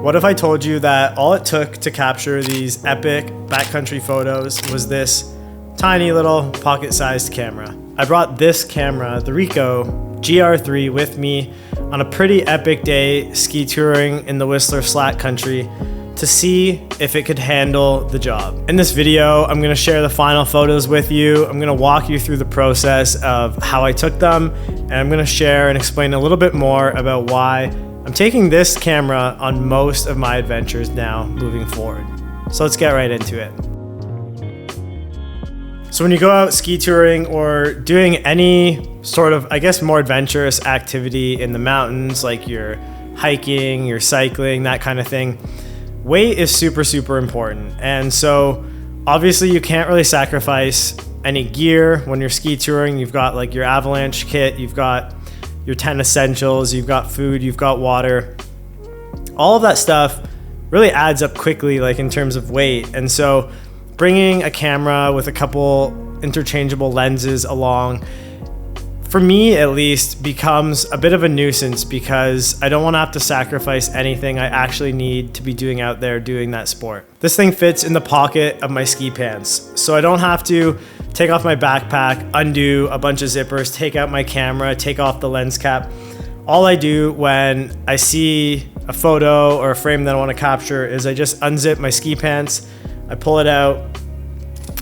What if I told you that all it took to capture these epic backcountry photos was this tiny little pocket-sized camera? I brought this camera, the Ricoh GR III, with me on a pretty epic day ski touring in the Whistler Slack country to see if it could handle the job. In this video, I'm gonna share the final photos with you. I'm gonna walk you through the process of how I took them, and I'm gonna share and explain a little bit more about why I'm taking this camera on most of my adventures now moving forward. So let's get right into it. So when you go out ski touring or doing any sort of, I guess, more adventurous activity in the mountains, like you're hiking, you're cycling, that kind of thing, weight is super important. And so obviously you can't really sacrifice any gear when you're ski touring. You've got like your avalanche kit, you've got your 10 essentials, you've got food, you've got water. All of that stuff really adds up quickly, like in terms of weight. And so bringing a camera with a couple interchangeable lenses along, for me at least, becomes a bit of a nuisance because I don't want to have to sacrifice anything I actually need to be doing out there doing that sport. This thing fits in the pocket of my ski pants, so I don't have to take off my backpack, undo a bunch of zippers, take out my camera, take off the lens cap. All I do when I see a photo or a frame that I want to capture is I just unzip my ski pants, I pull it out,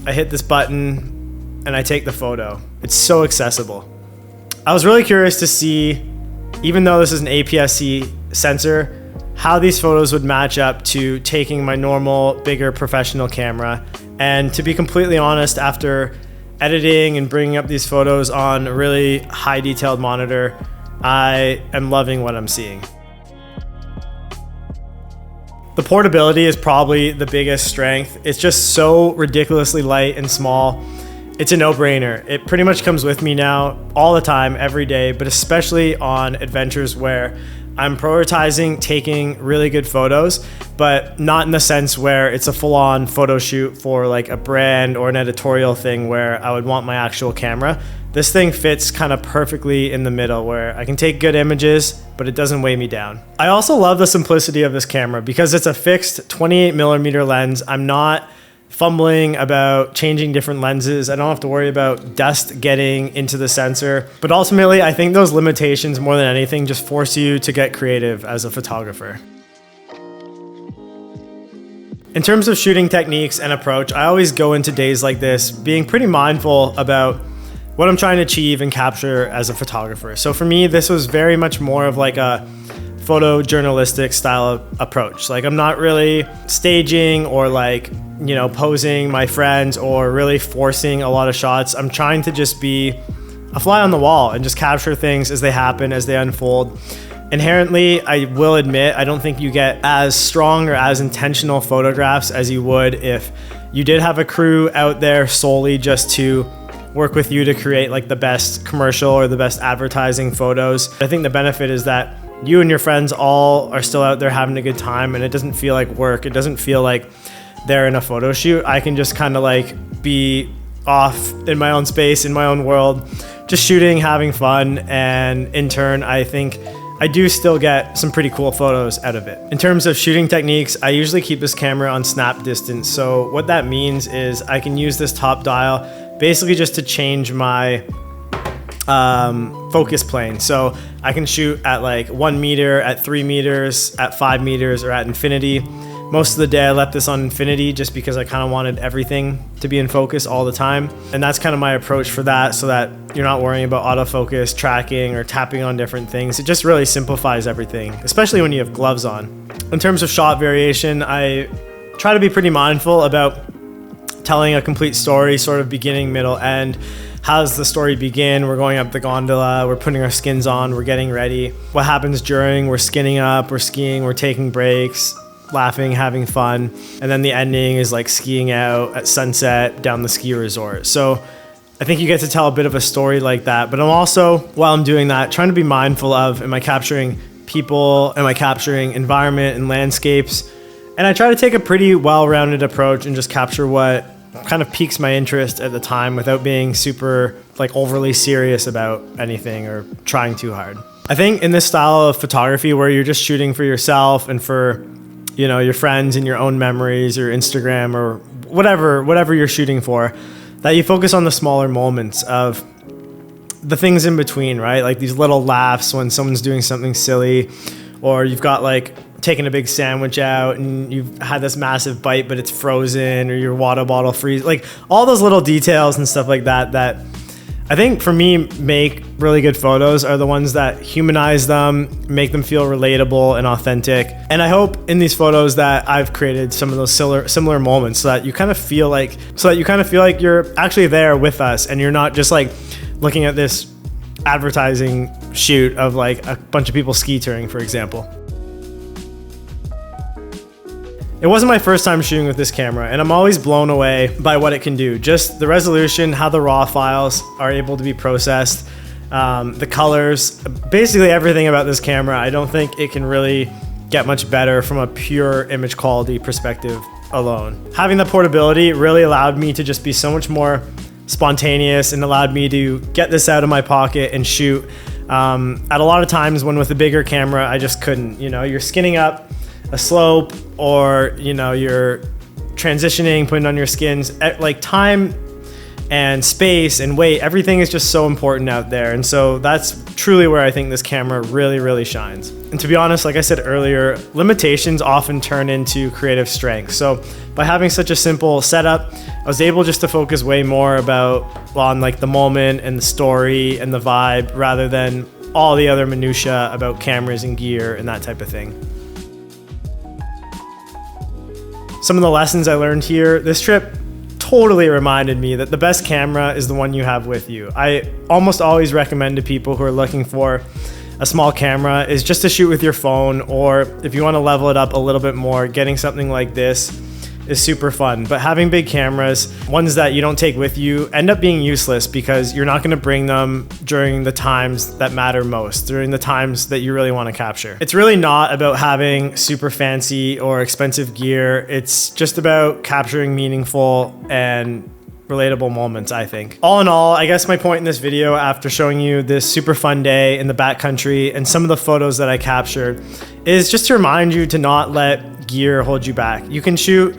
I hit this button, and I take the photo. It's so accessible. I was really curious to see, even though this is an APS-C sensor, how these photos would match up to taking my normal, bigger professional camera. And to be completely honest, after editing and bringing up these photos on a really high detailed monitor, I am loving what I'm seeing. The portability is probably the biggest strength. It's just so ridiculously light and small. It's a no-brainer. It pretty much comes with me now all the time, every day, but especially on adventures where I'm prioritizing taking really good photos, but not in the sense where it's a full-on photo shoot for like a brand or an editorial thing where I would want my actual camera. This thing fits kind of perfectly in the middle where I can take good images, but it doesn't weigh me down. I also love the simplicity of this camera because it's a fixed 28mm lens. I'm not fumbling about changing different lenses. I don't have to worry about dust getting into the sensor. But ultimately, I think those limitations more than anything just force you to get creative as a photographer. In terms of shooting techniques and approach, I always go into days like this being pretty mindful about what I'm trying to achieve and capture as a photographer. So for me, this was very much more of like a photojournalistic style approach. Like I'm not really staging or like, you know, posing my friends or really forcing a lot of shots. I'm trying to just be a fly on the wall and just capture things as they happen, as they unfold. Inherently, I will admit, I don't think you get as strong or as intentional photographs as you would if you did have a crew out there solely just to work with you to create like the best commercial or the best advertising photos. I think the benefit is that you and your friends all are still out there having a good time and it doesn't feel like work. It doesn't feel like they're in a photo shoot. I can just kind of like be off in my own space, in my own world, just shooting, having fun. And in turn, I think I do still get some pretty cool photos out of it. In terms of shooting techniques, I usually keep this camera on snap distance. So what that means is I can use this top dial basically just to change my focus plane. So I can shoot at like 1 meter, at 3 meters, at 5 meters, or at infinity. Most of the day I left this on infinity just because I kind of wanted everything to be in focus all the time. And that's kind of my approach for that, so that you're not worrying about autofocus, tracking, or tapping on different things. It just really simplifies everything, especially when you have gloves on. In terms of shot variation, I try to be pretty mindful about telling a complete story, sort of beginning, middle, end. How does the story begin? We're going up the gondola, we're putting our skins on, we're getting ready. What happens during? We're skinning up, we're skiing, we're taking breaks, laughing, having fun. And then the ending is like skiing out at sunset down the ski resort. So I think you get to tell a bit of a story like that. But I'm also, while I'm doing that, trying to be mindful of, am I capturing people? Am I capturing environment and landscapes? And I try to take a pretty well-rounded approach and just capture what kind of piques my interest at the time without being super like overly serious about anything or trying too hard. I think in this style of photography where you're just shooting for yourself and for you know, your friends and your own memories or Instagram or whatever you're shooting for, that you focus on the smaller moments of the things in between, right? Like these little laughs when someone's doing something silly, or you've got like taking a big sandwich out and you've had this massive bite but it's frozen, or your water bottle freeze, like all those little details and stuff like that that I think for me make really good photos are the ones that humanize them, make them feel relatable and authentic. And I hope in these photos that I've created some of those similar moments so that you kind of feel like you're actually there with us and you're not just like looking at this advertising shoot of like a bunch of people ski touring, for example. It wasn't my first time shooting with this camera, and I'm always blown away by what it can do. Just the resolution, how the raw files are able to be processed, the colors, basically everything about this camera. I don't think it can really get much better from a pure image quality perspective alone. Having the portability really allowed me to just be so much more spontaneous and allowed me to get this out of my pocket and shoot. At a lot of times when with a bigger camera, I just couldn't. You know, you're skinning up a slope, or you know, you're transitioning, putting on your skins, like time and space and weight, everything is just so important out there. And so that's truly where I think this camera really shines. And to be honest, like I said earlier, limitations often turn into creative strength. So by having such a simple setup, I was able just to focus way more on like the moment and the story and the vibe, rather than all the other minutia about cameras and gear and that type of thing. Some of the lessons I learned here, this trip totally reminded me that the best camera is the one you have with you. I almost always recommend to people who are looking for a small camera is just to shoot with your phone, or if you want to level it up a little bit more, getting something like this is super fun. But having big cameras, ones that you don't take with you, end up being useless because you're not going to bring them during the times that matter most, during the times that you really want to capture. It's really not about having super fancy or expensive gear. It's just about capturing meaningful and relatable moments, I think. All in all, I guess my point in this video, after showing you this super fun day in the backcountry and some of the photos that I captured, is just to remind you to not let gear hold you back. You can shoot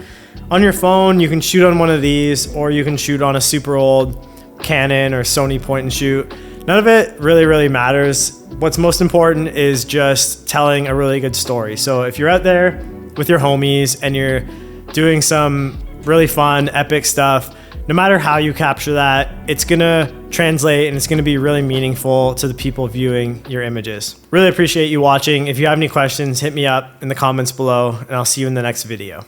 on your phone, you can shoot on one of these, or you can shoot on a super old Canon or Sony point and shoot. None of it really matters. What's most important is just telling a really good story. So if you're out there with your homies and you're doing some really fun, epic stuff, no matter how you capture that, it's gonna translate and it's gonna be really meaningful to the people viewing your images. Really appreciate you watching. If you have any questions, hit me up in the comments below, and I'll see you in the next video.